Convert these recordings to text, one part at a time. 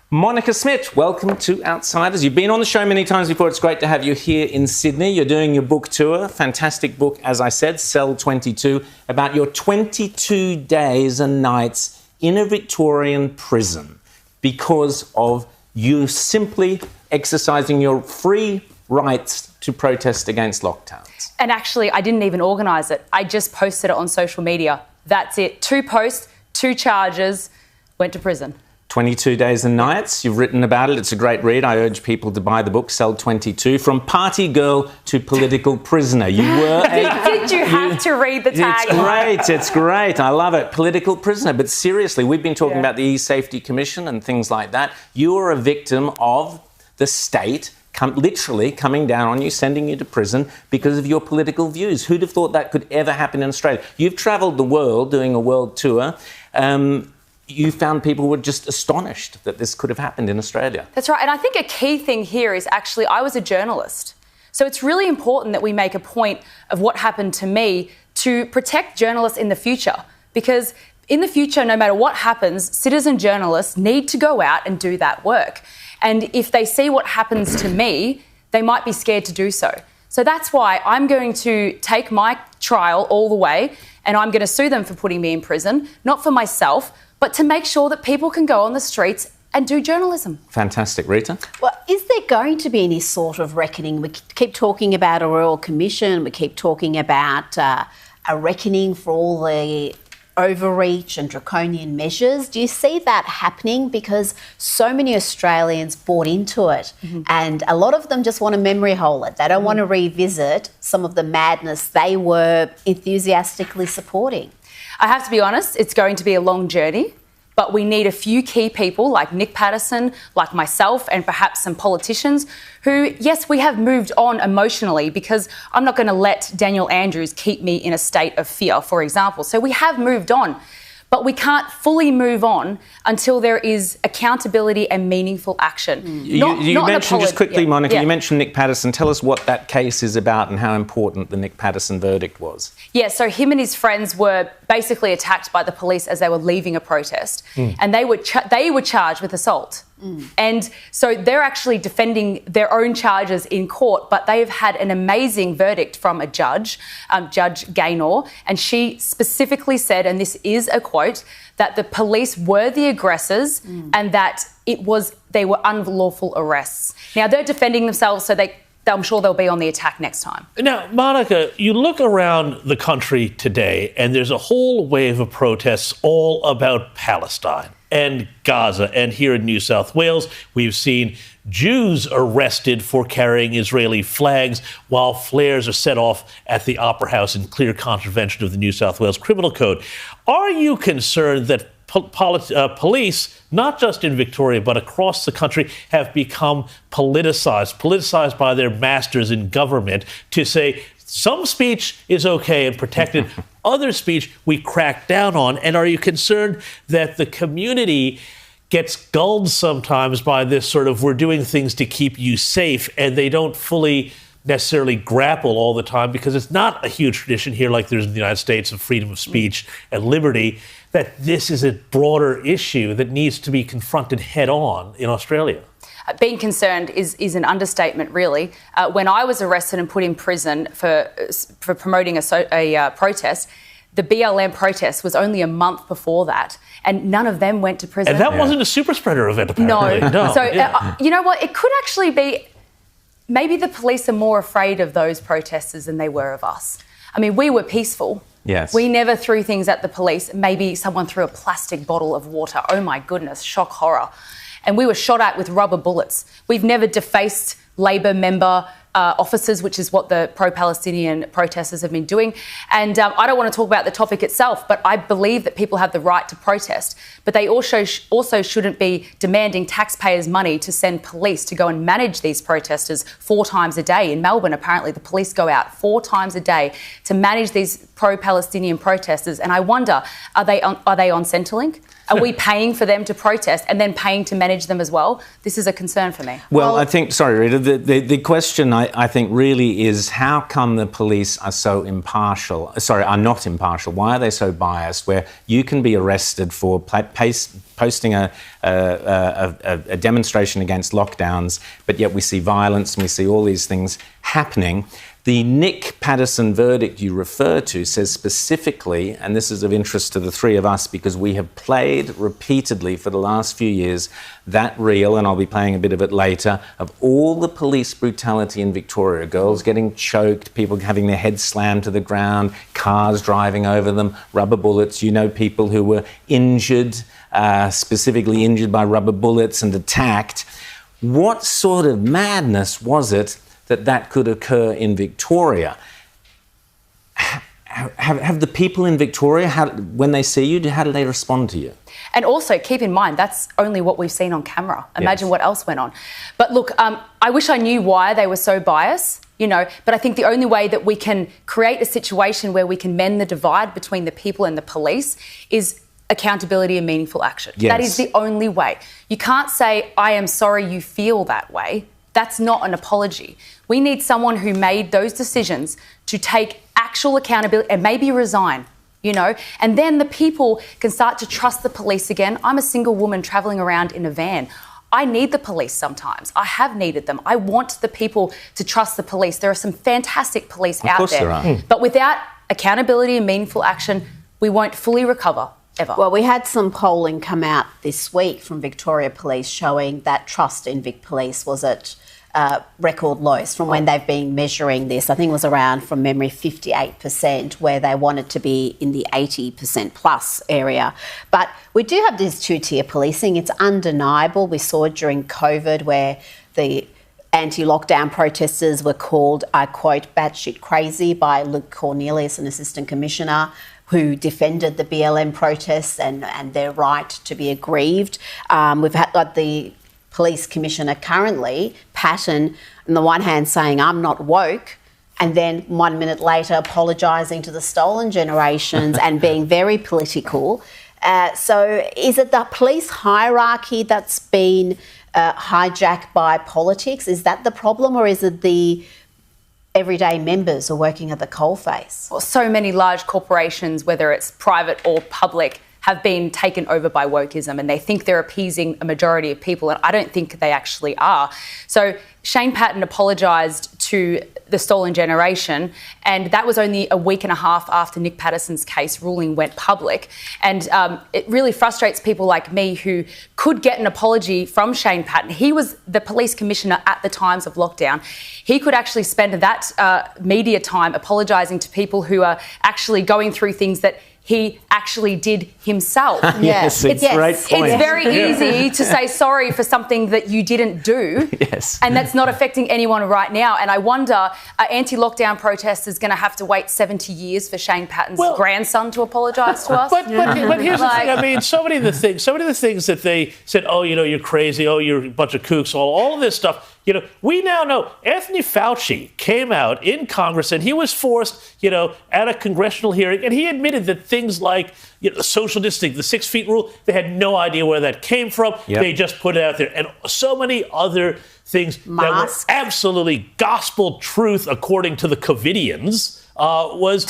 Monica Smith, welcome to Outsiders. You've been on the show many times before. It's great to have you here in Sydney. You're doing your book tour. Fantastic book, as I said, Cell 22, about your 22 days and nights in a Victorian prison because of you simply exercising your free rights to protest against lockdowns. And actually, I didn't even organise it. I just posted it on social media. That's it. 2 posts, 2 charges, went to prison. 22 Days and Nights. You've written about it. It's a great read. I urge people to buy the book, Cell 22, From Party Girl to Political Prisoner. You were Did you have to read the tagline? It's great. I love it. Political prisoner. But seriously, we've been talking about the E-Safety Commission and things like that. You are a victim of the state literally coming down on you, sending you to prison because of your political views. Who'd have thought that could ever happen in Australia? You've travelled the world doing a world tour. You found people were just astonished that this could have happened in Australia. That's right. And I think a key thing here is actually I was a journalist. So it's really important that we make a point of what happened to me to protect journalists in the future. Because in the future, no matter what happens, citizen journalists need to go out and do that work. And if they see what happens to me, they might be scared to do so. So that's why I'm going to take my trial all the way and I'm going to sue them for putting me in prison, not for myself, but to make sure that people can go on the streets and do journalism. Fantastic. Rita? Well, is there going to be any sort of reckoning? We keep talking about a royal commission. We keep talking about a reckoning for all the overreach and draconian measures. Do you see that happening? Because so many Australians bought into it and a lot of them just want to memory hole it. They don't want to revisit some of the madness they were enthusiastically supporting. I have to be honest, it's going to be a long journey, but we need a few key people like Nick Patterson, like myself, and perhaps some politicians who, yes, we have moved on emotionally because I'm not going to let Daniel Andrews keep me in a state of fear, for example. So we have moved on, but we can't fully move on until there is accountability and meaningful action. You mentioned, just quickly, Monica, you mentioned Nick Patterson. Tell us what that case is about and how important the Nick Patterson verdict was. Yeah, so him and his friends were basically attacked by the police as they were leaving a protest, and they were charged with assault. And so they're actually defending their own charges in court, but they have had an amazing verdict from a judge, Judge Gaynor, and she specifically said, and this is a quote, that the police were the aggressors and that they were unlawful arrests. Now, they're defending themselves, so I'm sure they'll be on the attack next time. Now, Monica, you look around the country today and there's a whole wave of protests all about Palestine and Gaza. And here in New South Wales, we've seen Jews arrested for carrying Israeli flags while flares are set off at the Opera House in clear contravention of the New South Wales Criminal Code. Are you concerned that police, not just in Victoria, but across the country, have become politicized by their masters in government to say some speech is okay and protected, other speech we crack down on? And are you concerned that the community gets gulled sometimes by this sort of we're doing things to keep you safe and they don't fully necessarily grapple all the time, because it's not a huge tradition here like there's in the United States of freedom of speech and liberty, that this is a broader issue that needs to be confronted head on in Australia? Being concerned is an understatement, really. When I was arrested and put in prison for promoting a protest, the BLM protest was only a month before that, and none of them went to prison. And that wasn't a super spreader event, apparently. No. So, you know what? It could actually be, maybe the police are more afraid of those protesters than they were of us. I mean, we were peaceful. Yes. We never threw things at the police. Maybe someone threw a plastic bottle of water. Oh, my goodness, shock horror. And we were shot at with rubber bullets. We've never defaced Labor member officers, which is what the pro-Palestinian protesters have been doing. And I don't want to talk about the topic itself, but I believe that people have the right to protest. But they also shouldn't be demanding taxpayers' money to send police to go and manage these protesters 4 times a day. In Melbourne, apparently, the police go out 4 times a day to manage these pro-Palestinian protesters. And I wonder, are they on Centrelink? Are we paying for them to protest and then paying to manage them as well? This is a concern for me. Well, I think, sorry, Rita, the question I think really is how come the police are so impartial, are not impartial? Why are they so biased where you can be arrested for posting a demonstration against lockdowns, but yet we see violence and we see all these things happening? The Nick Patterson verdict you refer to says specifically, and this is of interest to the three of us because we have played repeatedly for the last few years that reel, and I'll be playing a bit of it later, of all the police brutality in Victoria. Girls getting choked, people having their heads slammed to the ground, cars driving over them, rubber bullets. You know, people who were injured, specifically injured by rubber bullets and attacked. What sort of madness was it that could occur in Victoria? Have the people in Victoria, when they see you, how do they respond to you? And also, keep in mind, that's only what we've seen on camera. Imagine what else went on. But look, I wish I knew why they were so biased, but I think the only way that we can create a situation where we can mend the divide between the people and the police is accountability and meaningful action. Yes. That is the only way. You can't say, I am sorry you feel that way. That's not an apology. We need someone who made those decisions to take actual accountability and maybe resign, and then the people can start to trust the police again. I'm a single woman travelling around in a van. I need the police sometimes. I have needed them. I want the people to trust the police. There are some fantastic police out there. Of course there are. But without accountability and meaningful action, we won't fully recover. Ever. Well, we had some polling come out this week from Victoria Police showing that trust in Vic Police was at record lows from when they've been measuring this. I think it was around, from memory, 58%, where they wanted to be in the 80% plus area. But we do have this two-tier policing. It's undeniable. We saw it during COVID where the anti-lockdown protesters were called, I quote, batshit crazy by Luke Cornelius, an assistant commissioner, who defended the BLM protests and their right to be aggrieved. We've had the police commissioner currently, Patton, on the one hand saying, I'm not woke, and then 1 minute later apologising to the stolen generations and being very political. So is it the police hierarchy that's been hijacked by politics? Is that the problem, or is it the everyday members are working at the coalface? Well, so many large corporations, whether it's private or public, have been taken over by wokeism, and they think they're appeasing a majority of people, and I don't think they actually are. So Shane Patton apologised to the stolen generation, and that was only a week and a half after Nick Patterson's case ruling went public. And it really frustrates people like me who could get an apology from Shane Patton. He was the police commissioner at the times of lockdown. He could actually spend that media time apologising to people who are actually going through things that he actually did himself. Yes, it's a great point. It's very easy to say sorry for something that you didn't do. Yes. And that's not affecting anyone right now. And I wonder, are anti-lockdown protesters going to have to wait 70 years for Shane Patton's grandson to apologise to us? But here's the thing. I mean, so many of the things that they said, oh, you're crazy, oh, you're a bunch of kooks, all of this stuff. We now know Anthony Fauci came out in Congress and he was forced, at a congressional hearing, and he admitted that things like the social distancing, the 6 feet rule, they had no idea where that came from. Yep. They just put it out there. And so many other things that were absolutely gospel truth, according to the COVIDians, was,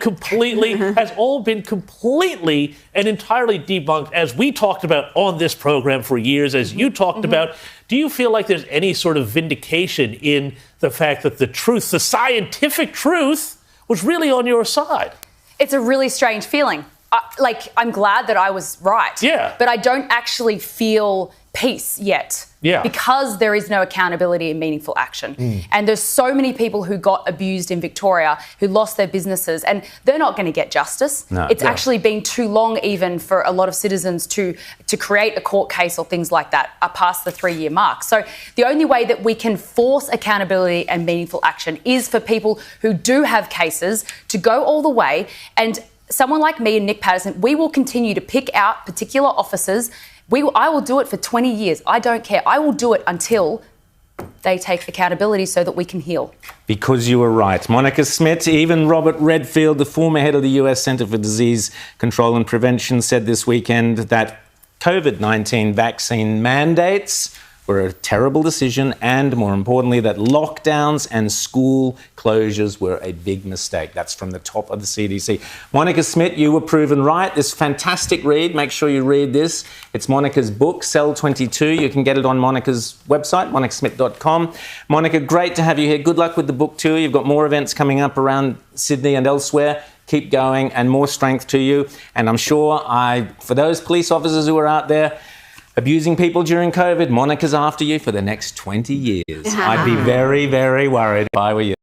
completely, has all been completely and entirely debunked, as we talked about on this program for years, as you talked about. Do you feel like there's any sort of vindication in the fact that the truth, the scientific truth, was really on your side? It's a really strange feeling. I'm glad that I was right. Yeah. But I don't actually feel peace yet. Yeah. Because there is no accountability and meaningful action. And there's so many people who got abused in Victoria who lost their businesses, and they're not going to get justice. It's actually been too long even for a lot of citizens to create a court case or things like that past the 3-year mark. So the only way that we can force accountability and meaningful action is for people who do have cases to go all the way. And someone like me and Nick Patterson, we will continue to pick out particular officers. I will do it for 20 years. I don't care. I will do it until they take accountability so that we can heal. Because you were right. Monica Smith, even Robert Redfield, the former head of the US Centre for Disease Control and Prevention, said this weekend that COVID-19 vaccine mandates were a terrible decision, and more importantly, that lockdowns and school closures were a big mistake. That's from the top of the CDC. Monica Smith, you were proven right. This fantastic read. Make sure you read this. It's Monica's book, Cell 22. You can get it on Monica's website, monicasmith.com. Monica, great to have you here. Good luck with the book tour. You've got more events coming up around Sydney and elsewhere. Keep going, and more strength to you. And I'm sure for those police officers who are out there abusing people during COVID, Monica's after you for the next 20 years. I'd be very, very worried if I were you.